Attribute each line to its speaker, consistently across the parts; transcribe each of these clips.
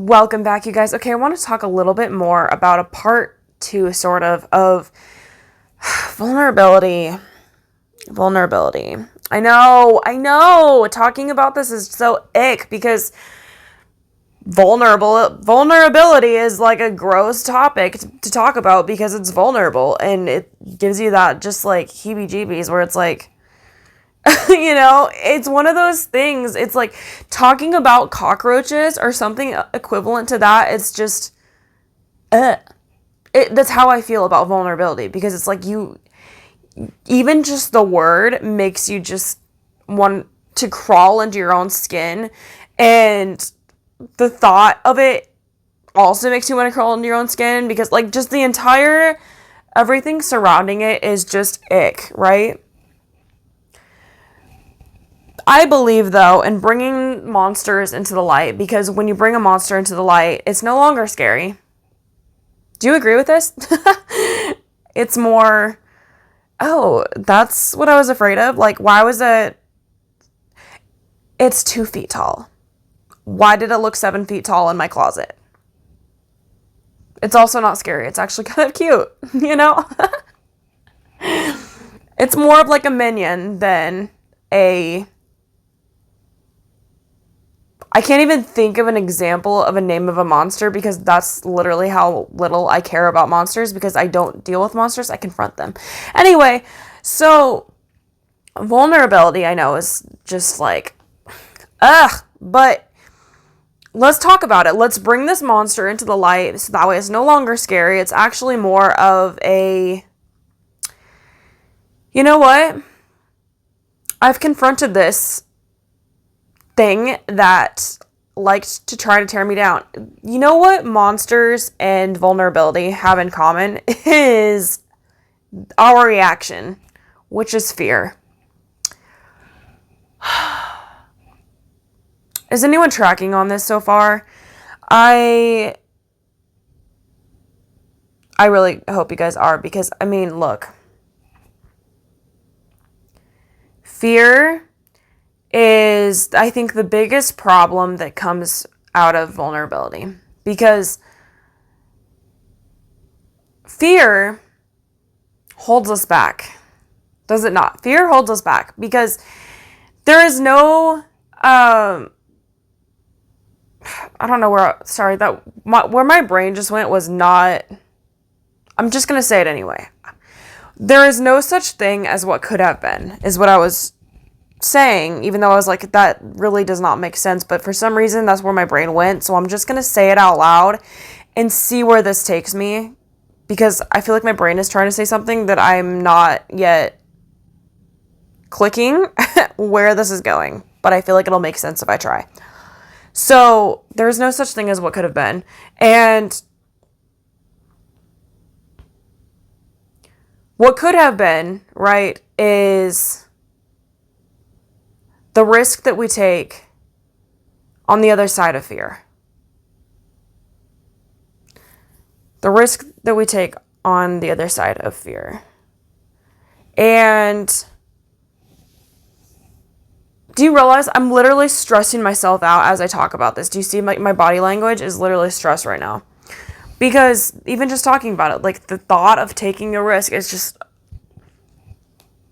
Speaker 1: Welcome back, you guys. Okay, I want to talk a little bit more about a part two, sort of vulnerability. Vulnerability. I know. Talking about this is so ick because vulnerability is like a gross topic to talk about because it's vulnerable and it gives you that just like heebie-jeebies where it's like, it's one of those things. It's like talking about cockroaches or something equivalent to that. It's just, that's how I feel about vulnerability because it's like even just the word makes you just want to crawl into your own skin. And the thought of it also makes you want to crawl into your own skin because like just everything surrounding it is just ick, right? I believe, though, in bringing monsters into the light, because when you bring a monster into the light, it's no longer scary. Do you agree with this? It's more, oh, that's what I was afraid of. Like, why was it? It's 2 feet tall. Why did it look 7 feet tall in my closet? It's also not scary. It's actually kind of cute, It's more of like a minion than I can't even think of an example of a name of a monster because that's literally how little I care about monsters because I don't deal with monsters. I confront them. Anyway, so vulnerability, I know, is just like, but let's talk about it. Let's bring this monster into the light so that way it's no longer scary. It's actually more of you know what? I've confronted this thing that liked to try to tear me down. You know what monsters and vulnerability have in common is our reaction, which is fear. Is anyone tracking on this so far? I really hope you guys are because, I mean, look. Fear is, I think, the biggest problem that comes out of vulnerability because fear holds us back. Does it not? Fear holds us back because there is no, I don't know where my brain just went was not, I'm just going to say it anyway. There is no such thing as what could have been, is what I was saying, even though I was like, that really does not make sense, but for some reason that's where my brain went, so I'm just gonna say it out loud and see where this takes me, because I feel like my brain is trying to say something that I'm not yet clicking where this is going, but I feel like it'll make sense if I try. So there's no such thing as what could have been, and what could have been, right, is the risk that we take on the other side of fear. The risk that we take on the other side of fear. And do you realize I'm literally stressing myself out as I talk about this? Do you see my body language is literally stressed right now? Because even just talking about it, like the thought of taking a risk is just,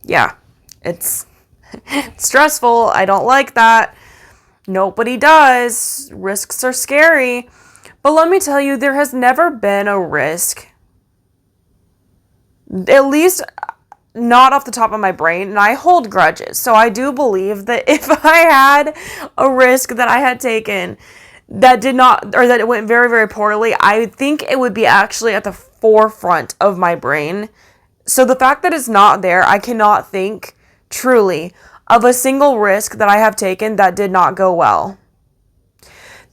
Speaker 1: yeah, it's stressful. I don't like that. Nobody does. Risks are scary. But let me tell you, there has never been a risk, at least not off the top of my brain, and I hold grudges. So I do believe that if I had a risk that I had taken that did not, or that it went very, very poorly, I think it would be actually at the forefront of my brain. So the fact that it's not there, I cannot think truly of a single risk that I have taken that did not go well.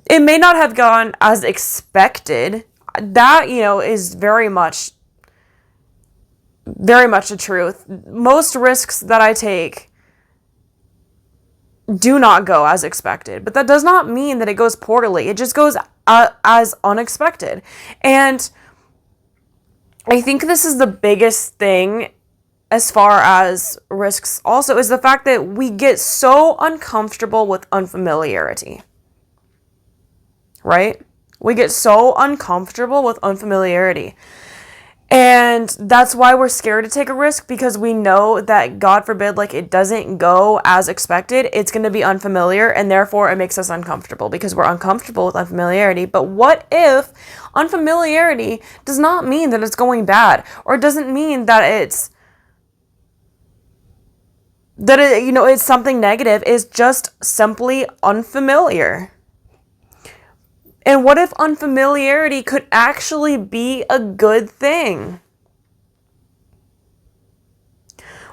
Speaker 1: It may not have gone as expected. That, is very much the truth. Most risks that I take do not go as expected, but that does not mean that it goes poorly. It just goes as unexpected. And I think this is the biggest thing as far as risks also, is the fact that we get so uncomfortable with unfamiliarity. Right? We get so uncomfortable with unfamiliarity. And that's why we're scared to take a risk, because we know that, God forbid, like, it doesn't go as expected. It's going to be unfamiliar, and therefore it makes us uncomfortable because we're uncomfortable with unfamiliarity. But what if unfamiliarity does not mean that it's going bad, or it doesn't mean that it's it's something negative? It's just simply unfamiliar. And what if unfamiliarity could actually be a good thing?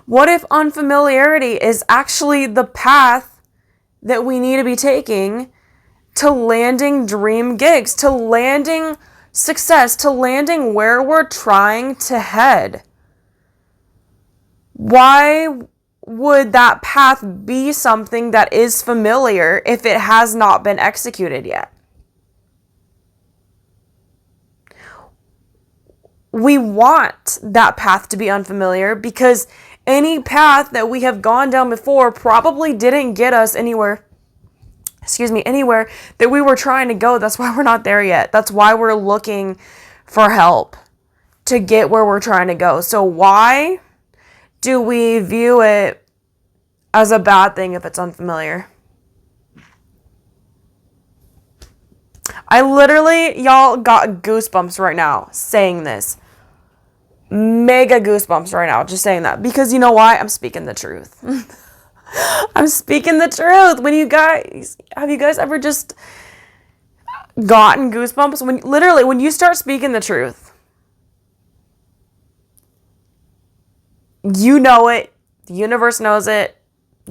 Speaker 1: What if unfamiliarity is actually the path that we need to be taking to landing dream gigs, to landing success, to landing where we're trying to head? Why would that path be something that is familiar if it has not been executed yet? We want that path to be unfamiliar because any path that we have gone down before probably didn't get us anywhere that we were trying to go. That's why we're not there yet. That's why we're looking for help to get where we're trying to go. So why do we view it as a bad thing if it's unfamiliar? I literally, y'all, got goosebumps right now saying this. Mega goosebumps right now just saying that. Because you know why? I'm speaking the truth. I'm speaking the truth. Have you guys ever just gotten goosebumps? When you start speaking the truth, you know it. The universe knows it.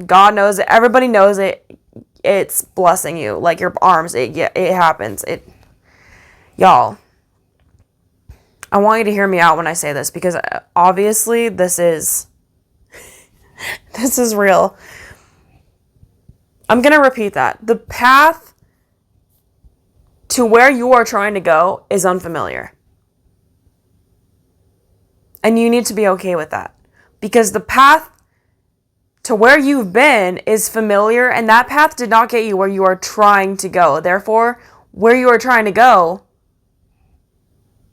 Speaker 1: God knows it. Everybody knows it. It's blessing you. Like your arms. It happens. Y'all, I want you to hear me out when I say this, because obviously this is real. I'm going to repeat that. The path to where you are trying to go is unfamiliar. And you need to be okay with that. Because the path to where you've been is familiar, and that path did not get you where you are trying to go. Therefore, where you are trying to go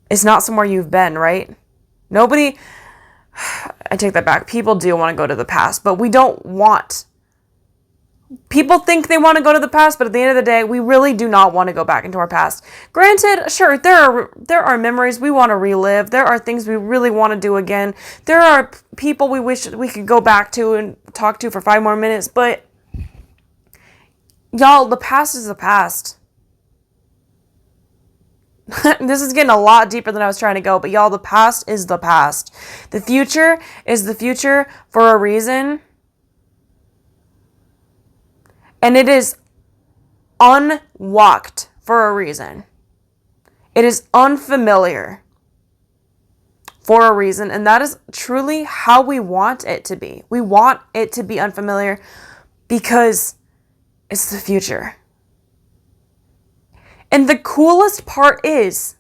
Speaker 1: is not somewhere you've been, right? Nobody, I take that back. People do want to go to the past, but we don't want. People think they want to go to the past, but at the end of the day, we really do not want to go back into our past. Granted, sure, there are memories we want to relive. There are things we really want to do again. There are people we wish we could go back to and talk to for 5 more minutes, but y'all, the past is the past. This is getting a lot deeper than I was trying to go, but y'all, the past is the past. The future is the future for a reason. And it is unwalked for a reason. It is unfamiliar for a reason. And that is truly how we want it to be. We want it to be unfamiliar because it's the future. And the coolest part is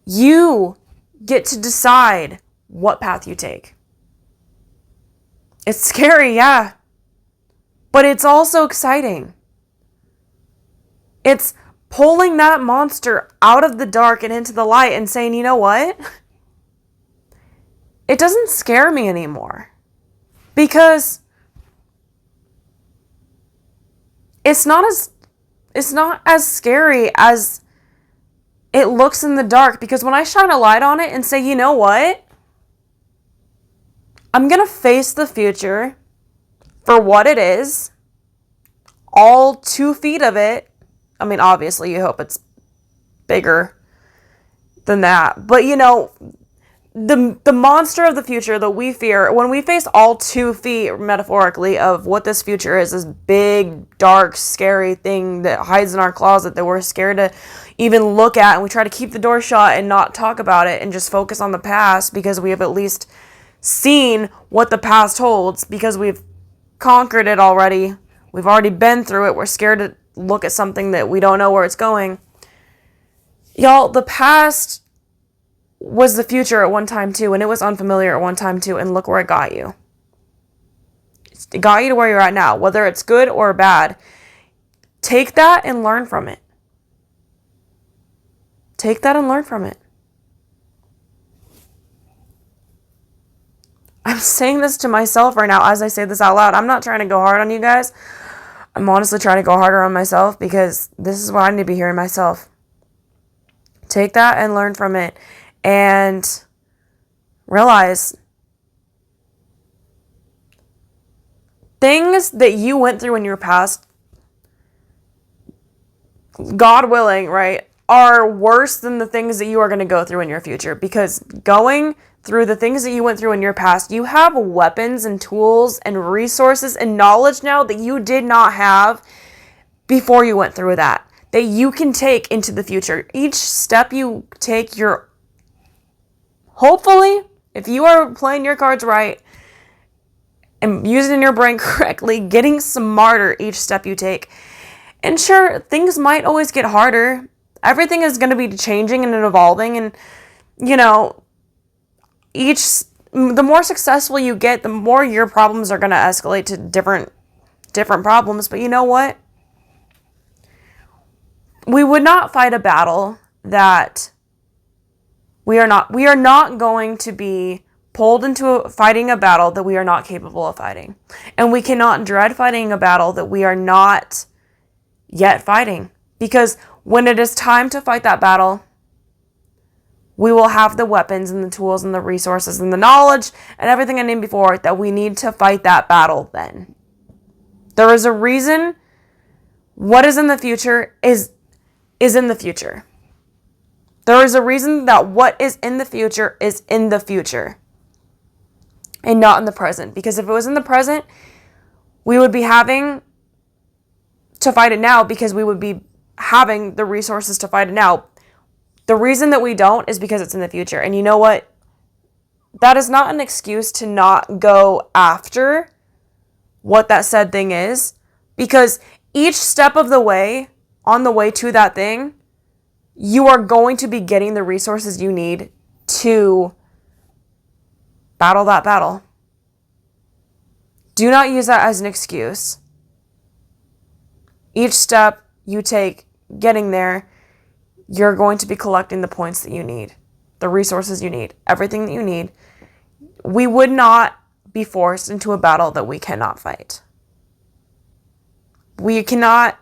Speaker 1: you get to decide what path you take. It's scary, yeah. But it's also exciting. It's pulling that monster out of the dark and into the light and saying, you know what? It doesn't scare me anymore. Because it's not as scary as it looks in the dark. Because when I shine a light on it and say, you know what? I'm going to face the future for what it is, all 2 feet of it. I mean, obviously, you hope it's bigger than that. But, you know, the monster of the future that we fear, when we face all 2 feet, metaphorically, of what this future is, this big, dark, scary thing that hides in our closet that we're scared to even look at, and we try to keep the door shut and not talk about it and just focus on the past because we have at least seen what the past holds, because we've conquered it already. We've already been through it. We're scared to look at something that we don't know where it's going. Y'all, the past was the future at one time too, and it was unfamiliar at one time too, and look where it got you. It got you to where you're at now, whether it's good or bad. Take that and learn from it. Take that and learn from it. I'm saying this to myself right now as I say this out loud. I'm not trying to go hard on you guys. I'm honestly trying to go harder on myself because this is what I need to be hearing myself. Take that and learn from it. And realize things that you went through in your past, God willing, right, are worse than the things that you are going to go through in your future. Because going through the things that you went through in your past, you have weapons and tools and resources and knowledge now that you did not have before you went through that you can take into the future. Each step you take, you're hopefully, if you are playing your cards right and using your brain correctly, getting smarter each step you take. And sure, things might always get harder. Everything is going to be changing and evolving. And, the more successful you get, the more your problems are going to escalate to different problems. But you know what? We would not fight a battle that we are not going to be pulled into fighting a battle that we are not capable of fighting. And we cannot dread fighting a battle that we are not yet fighting. Because when it is time to fight that battle, we will have the weapons and the tools and the resources and the knowledge and everything I named before that we need to fight that battle then. There is a reason what is in the future is in the future. There is a reason that what is in the future is in the future and not in the present. Because if it was in the present, we would be having to fight it now because we would be having the resources to fight it now. The reason that we don't is because it's in the future. And you know what? That is not an excuse to not go after what that said thing is. Because each step of the way, on the way to that thing, you are going to be getting the resources you need to battle that battle. Do not use that as an excuse. Each step you take getting there, you're going to be collecting the points that you need, the resources you need, everything that you need. We would not be forced into a battle that we cannot fight. We cannot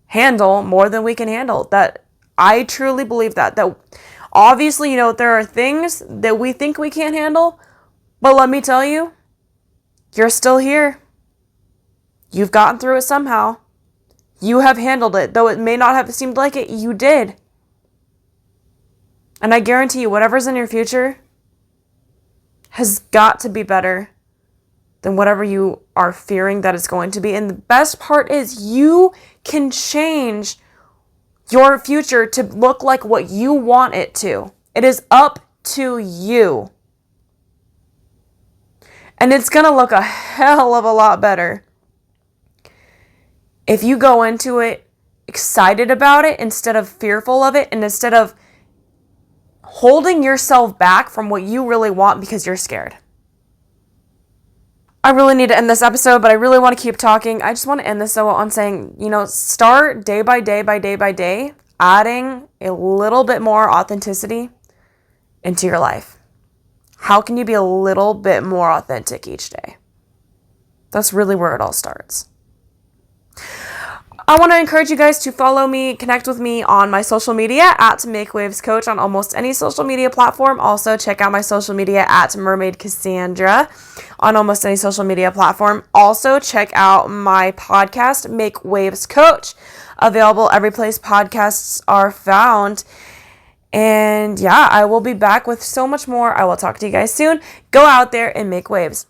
Speaker 1: handle more than we can handle. That I truly believe that obviously, there are things that we think we can't handle, but let me tell you, you're still here. You've gotten through it somehow. You have handled it. Though it may not have seemed like it, you did. And I guarantee you, whatever's in your future has got to be better than whatever you are fearing that it's going to be. And the best part is you can change your future to look like what you want it to. It is up to you. And it's going to look a hell of a lot better if you go into it excited about it instead of fearful of it, and instead of holding yourself back from what you really want because you're scared. I really need to end this episode, but I really want to keep talking. I just want to end this on saying, start day by day by day by day, adding a little bit more authenticity into your life. How can you be a little bit more authentic each day? That's really where it all starts. I want to encourage you guys to follow me, connect with me on my social media at Make Waves Coach on almost any social media platform. Also, check out my social media at Mermaid Kassandra on almost any social media platform. Also, check out my podcast, Make Waves Coach, available every place podcasts are found. And yeah, I will be back with so much more. I will talk to you guys soon. Go out there and make waves.